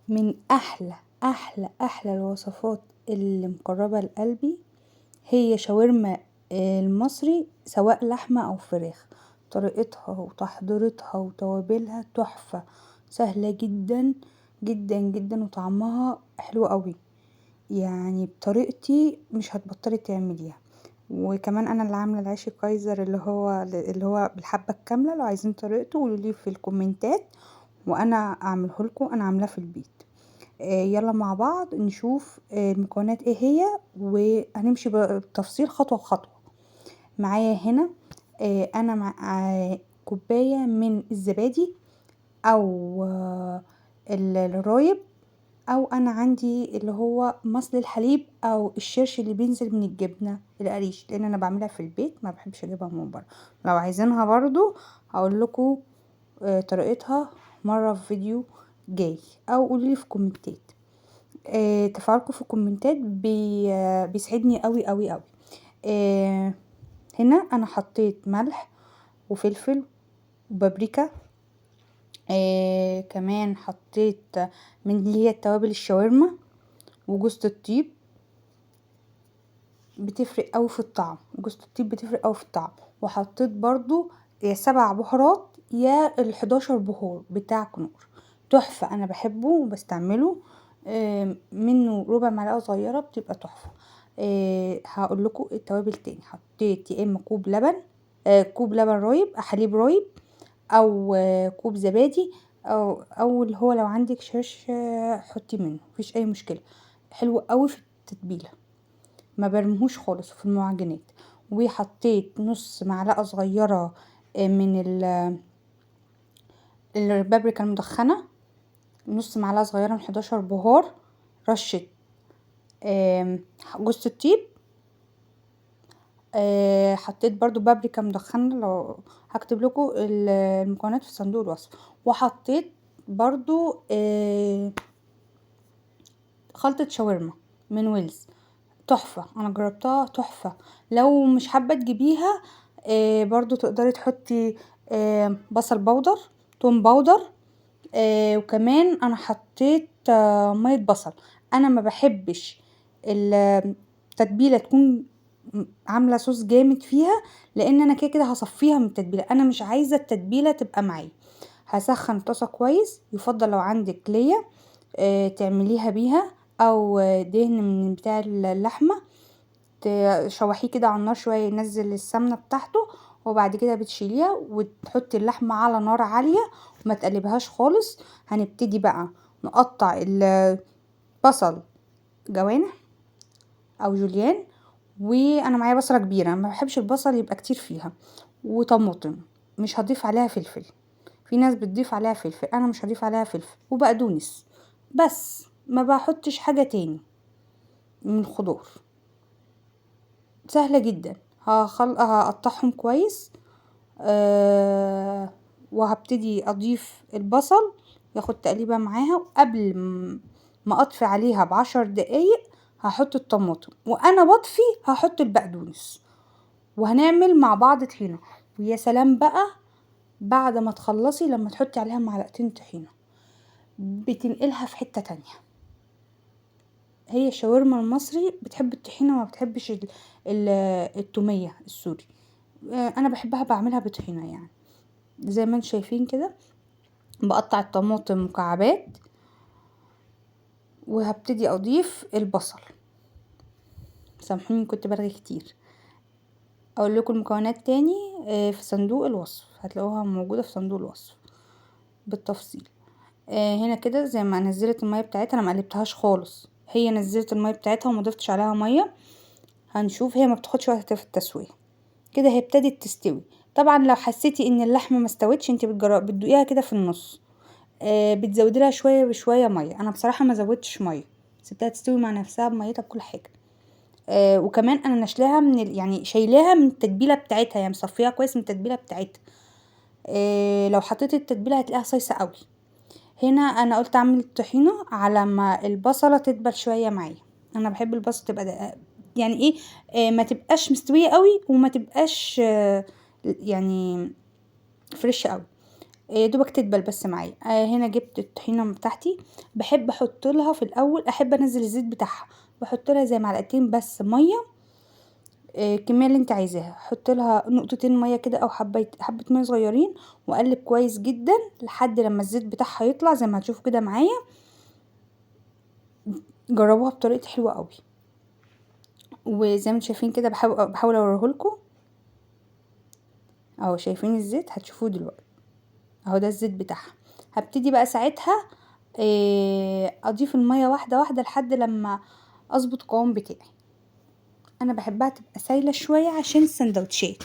من احلى الوصفات اللي مقربة لقلبي هي شاورما المصري، سواء لحمة او فراخ. طريقتها وتحضيرتها وتوابلها تحفة، سهلة جدا جدا جدا، وطعمها حلو قوي. يعني بطريقتي مش هتبطلي تعمليها. وكمان انا اللي عامله العيش الكايزر اللي هو بالحبه الكامله. لو عايزين طريقته قولولي في الكومنتات وانا اعمله لكم. انا عاملاه في البيت. يلا مع بعض نشوف المكونات ايه هي، وهنمشي بالتفصيل خطوه بخطوه. معايا هنا انا مع كوبايه من الزبادي او الرايب، او انا عندي اللي هو مصل الحليب او الشرش اللي بينزل من الجبنه القريش، لان انا بعملها في البيت ما بحبش اجيبها من بره. لو عايزينها برضو هقول لكم طريقتها مره في فيديو جاي، او قولولي في كومنتات. تفاعلكم في الكومنتات بيسعدني قوي قوي قوي. هنا انا حطيت ملح وفلفل وبابريكا. كمان حطيت من اللي هي التوابل الشاورما وجوزة الطيب، بتفرق قوي في الطعم. جوزة الطيب بتفرق قوي في الطعم. وحطيت برضو يا 7 بهارات يا ال11 بهار بتاع كنور، تحفة. انا بحبه وبستعمله. منه ربع معلقة صغيرة بتبقى تحفة. هقول لكم التوابل تاني. حطيت يا اما كوب لبن، كوب لبن رايب، حليب رايب، او كوب زبادي، او اللي هو لو عندك شاش حطي منه، مفيش اي مشكلة. حلو قوي في التتبيله، ما برميهوش خالص في المعجنات. وحطيت نص معلقه صغيره من البابريكا المدخنه، نص معلقه صغيره من 11 بهار، رشه جوز الطيب. حطيت برضو بابريكا مدخنه، لو هكتب لكم المكونات في صندوق الوصف. وحطيت برضو خلطه شاورما من ويلز، تحفة. انا جربتها تحفة. لو مش حابة تجيبيها برضو تقدري تحطي بصل بودر، توم بودر. وكمان انا حطيت مية بصل. انا ما بحبش التتبيلة تكون عاملة صوص جامد فيها، لان انا كده كده هصفيها من التتبيلة. انا مش عايزة التتبيلة تبقى معايا. هسخن طاسة كويس، يفضل لو عندك ليا تعمليها بيها، او دهن من بتاع اللحمة، تشوحيه كده على النار شويه ينزل السمنه بتاعته. وبعد كده بتشيليها وتحطي اللحمه على نار عاليه وما تقلبهاش خالص. هنبتدي بقى نقطع البصل جوانح او جوليان. وانا معايا بصله كبيره، ما بحبش البصل يبقى كتير فيها. وطماطم، مش هضيف عليها فلفل. في ناس بتضيف عليها فلفل، انا مش هضيف عليها فلفل. وبقدونس، بس ما بحطش حاجه تاني من الخضار. سهلة جدا. هقطعهم كويس. وهبتدي اضيف البصل ياخد تقليبه معاها. وقبل ما اطفي عليها ب10 دقايق هحط الطماطم، وانا بطفي هحط البقدونس، وهنعمل مع بعض طحينه. ويا سلام بقى بعد ما تخلصي لما تحطي عليها معلقتين طحينه، بتنقلها في حته تانية. هي الشاورما المصري بتحب الطحينه، ما بتحبش التوميه السوري. انا بحبها بعملها بطحينه يعني. زي ما انتم شايفين كده بقطع الطماطم مكعبات، وهبتدي اضيف البصل. سامحوني كنت برغي كتير. اقول لكم المكونات تاني في صندوق الوصف، هتلاقوها موجوده في صندوق الوصف بالتفصيل. هنا كده زي ما نزلت الميه بتاعتها، انا ما قلبتهاش خالص، هي نزلت الميه بتاعتها وما ضفتش عليها ميه. هنشوف هي ما بتاخدش وقت في التسويه. كده هي ابتدت تستوي. طبعا لو حسيتي ان اللحمه ما استوتش انت بتدوقيها كده في النص. بتزودي لها شويه بشويه ميه. انا بصراحه ما زودتش ميه، سبتها تستوي مع نفسها بميتها بكل حاجه. وكمان انا نشلاها يعني شايلاها من التتبيله بتاعتها، يعني مصفيها كويس من التتبيله بتاعتها. لو حطيت التتبيله هتلاقيها صيصه قوي. هنا انا قلت اعمل الطحينه على ما البصله تدبل شويه معايا. انا بحب البصل تبقى يعني ايه، ما تبقاش مستويه قوي وما تبقاش يعني فريش قوي. دوبك تدبل بس معايا. هنا جبت الطحينه بتاعتي، بحب احط لها في الاول، احب انزل الزيت بتاعها، بحط لها زي معلقتين بس ميه، الكميه اللي انت عايزاها، حط لها نقطتين ميه كده او حبه ميه صغيرين، واقلب كويس جدا لحد لما الزيت بتاعها يطلع زي ما هتشوفوا كده معايا. جربوها بطريقتي حلوه قوي، وزي ما انتم شايفين كده بحاول اوريهولكم اهو. شايفين الزيت؟ هتشوفوه دلوقتي اهو، ده الزيت بتاعها. هبتدي بقى ساعتها اضيف الميه واحده واحده لحد لما اظبط القوام بتاعي. انا بحبها تبقى سايله شويه عشان السندوتشات،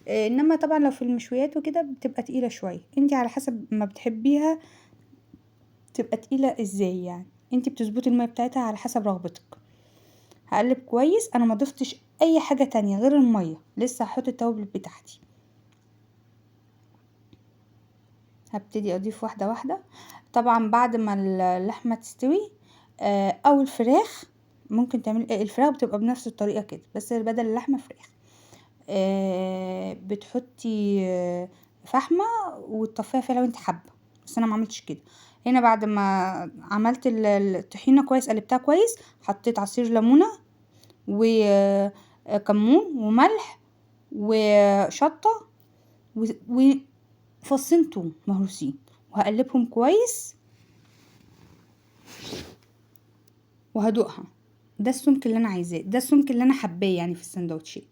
انما طبعا لو في المشويات وكده بتبقى تقيله شويه، انتي على حسب ما بتحبيها تبقى تقيله ازاي يعني، انتي بتظبطي الميه بتاعتها على حسب رغبتك. هقلب كويس، انا ما ضفتش اي حاجه تانية غير الميه، لسه هحط التوابل بتاعتي. هبتدي اضيف واحده واحده. طبعا بعد ما اللحمه تستوي او الفراخ، ممكن تعمل الفراخ بتبقى بنفس الطريقه كده، بس بدل اللحمه فراخ. بتحطي فحمه وتطفيها فيها لو انت حابه، بس انا ما عملتش كده. هنا بعد ما عملت الطحينه كويس، قلبتها كويس، حطيت عصير ليمونه وكمون وملح وشطه وفصين توم مهروسين، وهقلبهم كويس وهدوقها. ده السمك اللي انا عايزاه، ده السمك اللي انا حباه يعني في السندوتشات.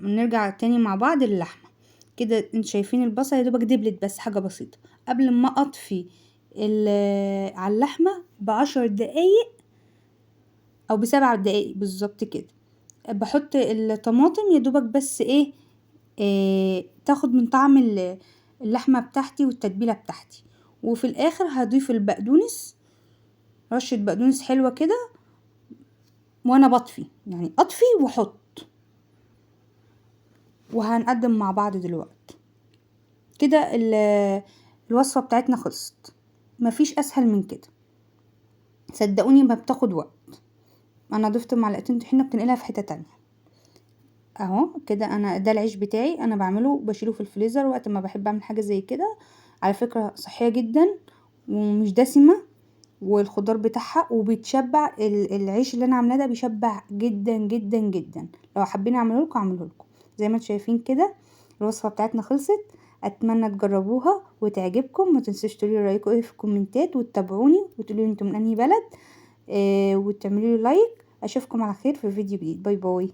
نرجع تاني مع بعض اللحمه كده. انتوا شايفين البصل يا دوبك دبلت بس حاجه بسيطه. قبل ما اطفي على اللحمه ب10 دقايق او ب7 دقايق بالظبط كده، بحط الطماطم يا دوبك بس تاخد من طعم اللحمه بتاعتي والتتبيله بتاعتي. وفي الاخر هضيف البقدونس، رشه بقدونس حلوه كده، وانا بطفي يعني اطفي واحط. وهنقدم مع بعض دلوقتي كده. الوصفه بتاعتنا خلصت، مفيش اسهل من كده صدقوني، ما بتاخد وقت. انا ضفت معلقتين طحينه بتنقلها في حته تانية اهو كده. انا ده العيش بتاعي، انا بعمله بشيله في الفريزر وقت ما بحب اعمل حاجه زي كده. على فكره صحيه جدا ومش دسمه، والخضار بتاعها وبتشبع. العيش اللي انا عاملاه ده بيشبع جدا جدا جدا. لو حابين اعمله لكم زي ما انتم شايفين كده. الوصفه بتاعتنا خلصت، اتمنى تجربوها وتعجبكم. ما تنسوش تقولوا لي رايكم ايه في الكومنتات، وتتابعوني وتقولوا لي انتم من انهي بلد، وتعملوا لي لايك. اشوفكم على خير في فيديو جديد. باي باي.